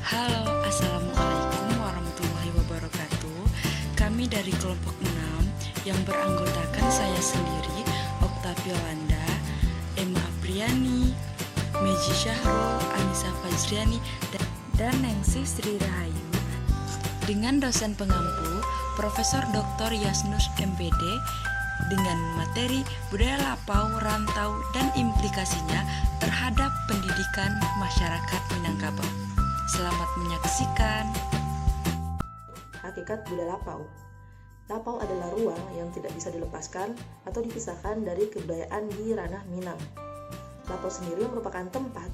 Halo, Assalamualaikum warahmatullahi wabarakatuh. Kami dari kelompok 6 yang beranggotakan saya sendiri, Oktavia Wanda, Emma Apriani, Meji Syahrul, Anissa Fajriani, dan Nengsi Sri Rahayu, dengan dosen pengampu Profesor Dr. Yasnus MPD, dengan materi budaya lapau, rantau, dan implikasinya terhadap pendidikan masyarakat Minangkabau. Selamat menyaksikan. Hakikat budaya lapau. Lapau adalah ruang yang tidak bisa dilepaskan atau dipisahkan dari kebudayaan di ranah Minang. Lapau sendiri merupakan tempat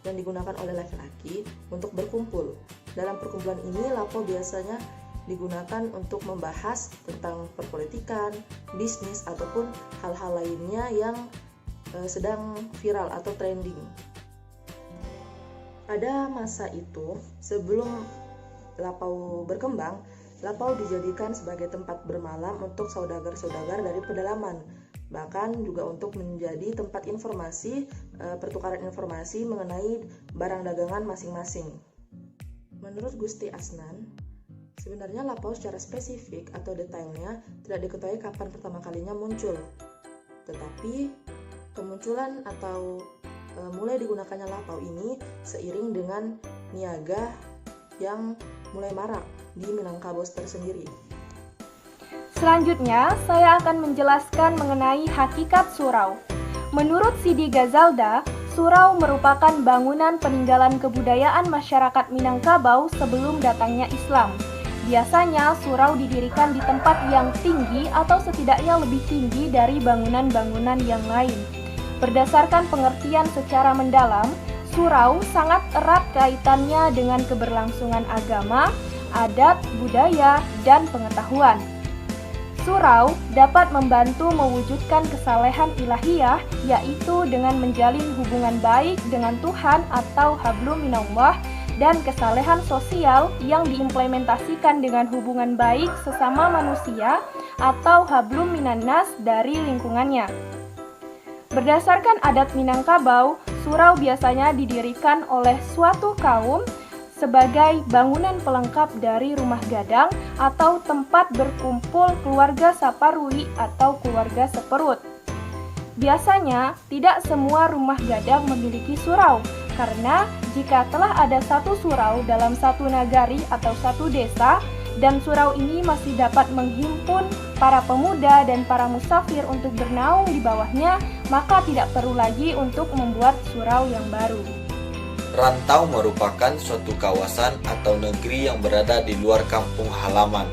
yang digunakan oleh laki-laki untuk berkumpul. Dalam perkumpulan ini, lapau biasanya digunakan untuk membahas tentang perpolitikan, bisnis, ataupun hal-hal lainnya yang sedang viral atau trending. Pada masa itu, sebelum lapau berkembang, lapau dijadikan sebagai tempat bermalam untuk saudagar-saudagar dari pedalaman, bahkan juga untuk menjadi tempat informasi, pertukaran informasi mengenai barang dagangan masing-masing. Menurut Gusti Asnan, sebenarnya lapau secara spesifik atau detailnya tidak diketahui kapan pertama kalinya muncul, tetapi kemunculan atau mulai digunakannya lapau ini seiring dengan niaga yang mulai marak di Minangkabau tersendiri. Selanjutnya, saya akan menjelaskan mengenai hakikat surau. Menurut Sidi Ghazalda, surau merupakan bangunan peninggalan kebudayaan masyarakat Minangkabau sebelum datangnya Islam. Biasanya, surau didirikan di tempat yang tinggi atau setidaknya lebih tinggi dari bangunan-bangunan yang lain. Berdasarkan pengertian secara mendalam, surau sangat erat kaitannya dengan keberlangsungan agama, adat, budaya, dan pengetahuan. Surau dapat membantu mewujudkan kesalehan ilahiyah, yaitu dengan menjalin hubungan baik dengan Tuhan atau hablum minallah, dan kesalehan sosial yang diimplementasikan dengan hubungan baik sesama manusia atau hablum minannas dari lingkungannya. Berdasarkan adat Minangkabau, surau biasanya didirikan oleh suatu kaum sebagai bangunan pelengkap dari rumah gadang atau tempat berkumpul keluarga saparui atau keluarga seperut. Biasanya, tidak semua rumah gadang memiliki surau, karena jika telah ada satu surau dalam satu nagari atau satu desa, dan surau ini masih dapat menghimpun para pemuda dan para musafir untuk bernaung di bawahnya, maka tidak perlu lagi untuk membuat surau yang baru. Rantau merupakan suatu kawasan atau negeri yang berada di luar kampung halaman.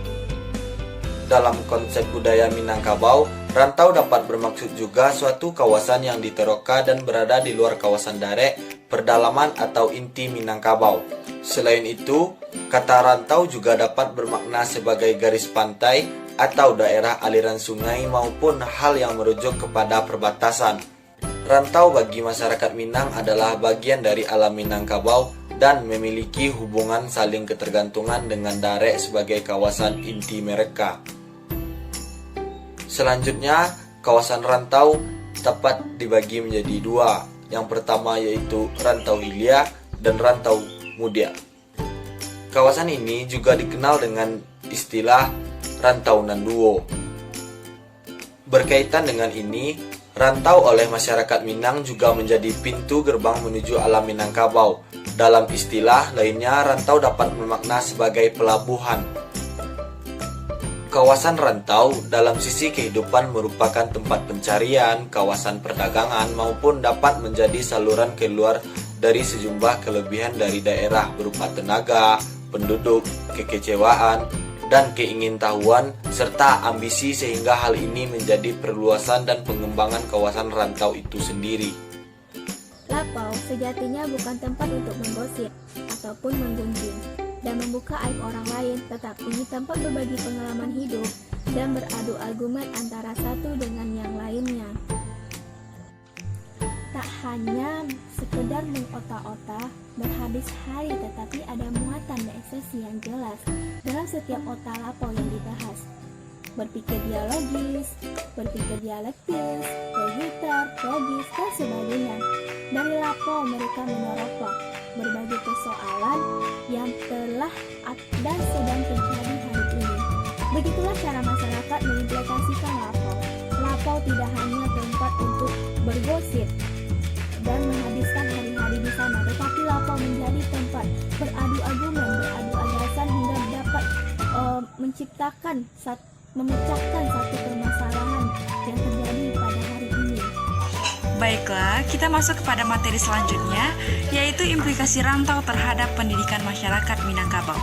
Dalam konsep budaya Minangkabau, rantau dapat bermaksud juga suatu kawasan yang diteroka dan berada di luar kawasan darek, perdalaman atau inti Minangkabau. Selain itu, kata rantau juga dapat bermakna sebagai garis pantai atau daerah aliran sungai maupun hal yang merujuk kepada perbatasan. Rantau bagi masyarakat Minang adalah bagian dari alam Minangkabau dan memiliki hubungan saling ketergantungan dengan Darek sebagai kawasan inti mereka. Selanjutnya, kawasan rantau dapat dibagi menjadi dua. Yang pertama yaitu Rantau Hilya dan Rantau Mudia. Kawasan ini juga dikenal dengan istilah Rantau Nanduo. Berkaitan dengan ini, rantau oleh masyarakat Minang juga menjadi pintu gerbang menuju alam Minangkabau. Dalam istilah lainnya, rantau dapat bermakna sebagai pelabuhan. Kawasan rantau dalam sisi kehidupan merupakan tempat pencarian, kawasan perdagangan, maupun dapat menjadi saluran keluar dari sejumlah kelebihan dari daerah berupa tenaga, penduduk, kekecewaan, dan keingintahuan, serta ambisi sehingga hal ini menjadi perluasan dan pengembangan kawasan rantau itu sendiri. Lapau sejatinya bukan tempat untuk menggosip ataupun menggunjing dan membuka aib orang lain, tetapi tempat berbagi pengalaman hidup dan beradu argumen antara satu dengan yang lainnya. Tak hanya sekedar mengota-ota berhabis hari, tetapi ada muatan dan esensi yang jelas dalam setiap otak lapau yang dibahas. Berpikir dialogis, berpikir dialektis, logis, dan sebagainya. Dari lapau mereka menerapkan berbagai persoalan yang telah dan sedang terjadi hari ini. Begitulah cara masyarakat mengimplementasikan lapau. Lapau tidak hanya tempat untuk bergosip dan menghabiskan hari-hari di sana, tetapi lapau menjadi tempat beradu argumen, beradu gagasan hingga dapat memecahkan satu permasalahan yang terjadi pada hari ini. Baiklah, kita masuk kepada materi selanjutnya, yaitu implikasi rantau terhadap pendidikan masyarakat Minangkabau.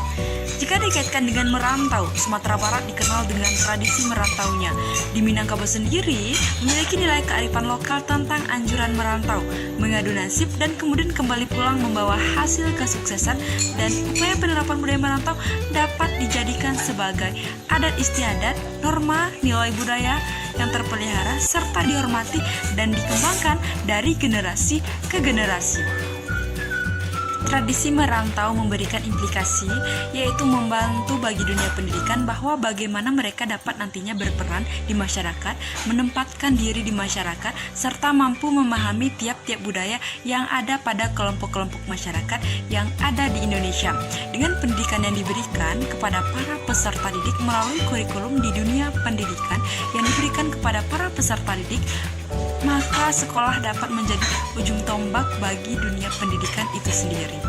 Jika dikaitkan dengan merantau, Sumatera Barat dikenal dengan tradisi merantaunya. Di Minangkabau sendiri memiliki nilai kearifan lokal tentang anjuran merantau, mengadu nasib, dan kemudian kembali pulang membawa hasil kesuksesan, dan upaya penerapan budaya merantau dapat dijadikan sebagai adat istiadat, norma, nilai budaya yang terpelihara serta dihormati dan dikembangkan dari generasi ke generasi. Tradisi merantau memberikan implikasi, yaitu membantu bagi dunia pendidikan bahwa bagaimana mereka dapat nantinya berperan di masyarakat, menempatkan diri di masyarakat, serta mampu memahami tiap-tiap budaya yang ada pada kelompok-kelompok masyarakat yang ada di Indonesia. Dengan pendidikan yang diberikan kepada para peserta didik melalui kurikulum di dunia pendidikan yang diberikan kepada para peserta didik, maka sekolah dapat menjadi ujung tombak bagi dunia pendidikan itu sendiri.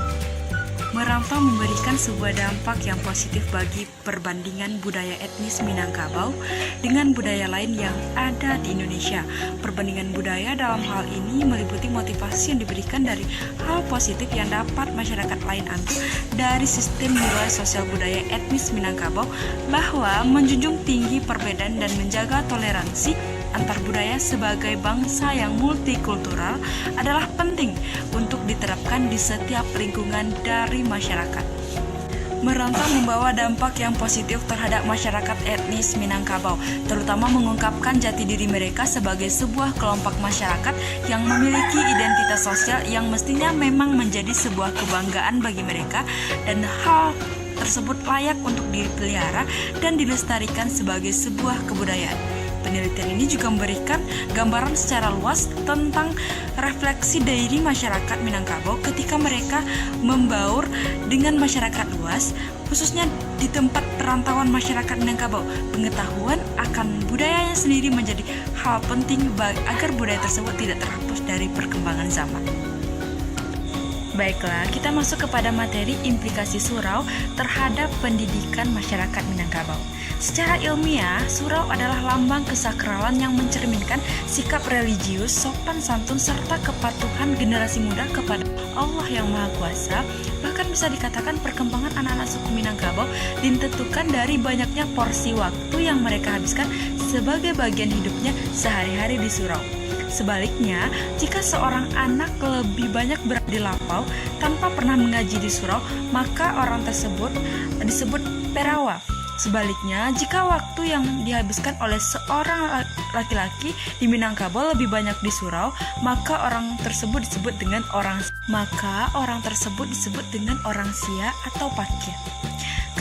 Merantau memberikan sebuah dampak yang positif bagi perbandingan budaya etnis Minangkabau dengan budaya lain yang ada di Indonesia. Perbandingan budaya dalam hal ini meliputi motivasi yang diberikan dari hal positif yang dapat masyarakat lain ambil dari sistem nilai sosial budaya etnis Minangkabau, bahwa menjunjung tinggi perbedaan dan menjaga toleransi antar budaya sebagai bangsa yang multikultural adalah penting untuk diterapkan di setiap lingkungan dari masyarakat. Merantau membawa dampak yang positif terhadap masyarakat etnis Minangkabau, terutama mengungkapkan jati diri mereka sebagai sebuah kelompok masyarakat yang memiliki identitas sosial yang mestinya memang menjadi sebuah kebanggaan bagi mereka, dan hal tersebut layak untuk dipelihara dan dilestarikan sebagai sebuah kebudayaan. Penelitian ini juga memberikan gambaran secara luas tentang refleksi dari masyarakat Minangkabau ketika mereka membaur dengan masyarakat luas, khususnya di tempat perantauan masyarakat Minangkabau. Pengetahuan akan budayanya sendiri menjadi hal penting agar budaya tersebut tidak terhapus dari perkembangan zaman. Baiklah, kita masuk kepada materi implikasi surau terhadap pendidikan masyarakat Minangkabau. Secara ilmiah, surau adalah lambang kesakralan yang mencerminkan sikap religius, sopan santun, serta kepatuhan generasi muda kepada Allah yang Maha Kuasa. Bahkan bisa dikatakan perkembangan anak-anak suku Minangkabau ditentukan dari banyaknya porsi waktu yang mereka habiskan sebagai bagian hidupnya sehari-hari di surau. Sebaliknya, jika seorang anak lebih banyak berada di lapau tanpa pernah mengaji di surau, maka orang tersebut disebut perawa. Sebaliknya, jika waktu yang dihabiskan oleh seorang laki-laki di Minangkabau lebih banyak di surau, maka orang tersebut disebut dengan orang sia atau pakir.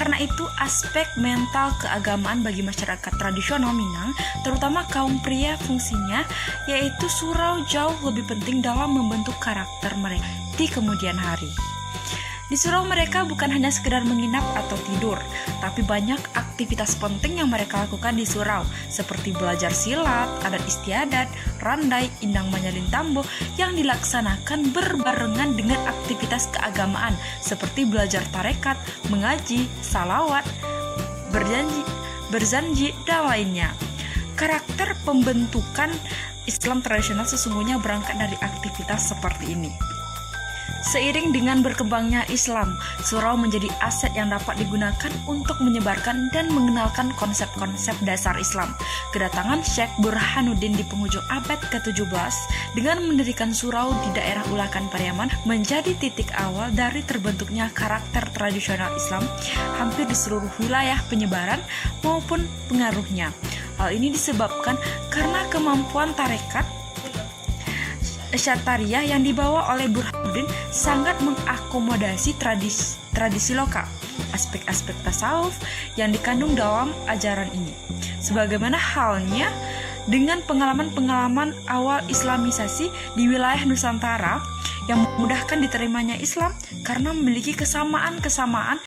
Karena itu, aspek mental keagamaan bagi masyarakat tradisional Minang, terutama kaum pria, fungsinya yaitu surau jauh lebih penting dalam membentuk karakter mereka di kemudian hari. Di surau mereka bukan hanya sekedar menginap atau tidur, tapi banyak aktivitas penting yang mereka lakukan di surau, seperti belajar silat, adat istiadat, randai, indang manyalin tambo, yang dilaksanakan berbarengan dengan aktivitas keagamaan, seperti belajar tarekat, mengaji, salawat, berzanji, dan lainnya. Karakter pembentukan Islam tradisional sesungguhnya berangkat dari aktivitas seperti ini. Seiring dengan berkembangnya Islam, surau menjadi aset yang dapat digunakan untuk menyebarkan dan mengenalkan konsep-konsep dasar Islam. Kedatangan Syekh Burhanuddin di penghujung abad ke-17 dengan mendirikan surau di daerah Ulakan Pariaman menjadi titik awal dari terbentuknya karakter tradisional Islam hampir di seluruh wilayah penyebaran maupun pengaruhnya. Hal ini disebabkan karena kemampuan tarekat Syatariah yang dibawa oleh Burhanuddin sangat mengakomodasi tradisi lokal, aspek-aspek tasawuf yang dikandung dalam ajaran ini. Sebagaimana halnya dengan pengalaman-pengalaman awal Islamisasi di wilayah Nusantara yang memudahkan diterimanya Islam karena memiliki kesamaan-kesamaan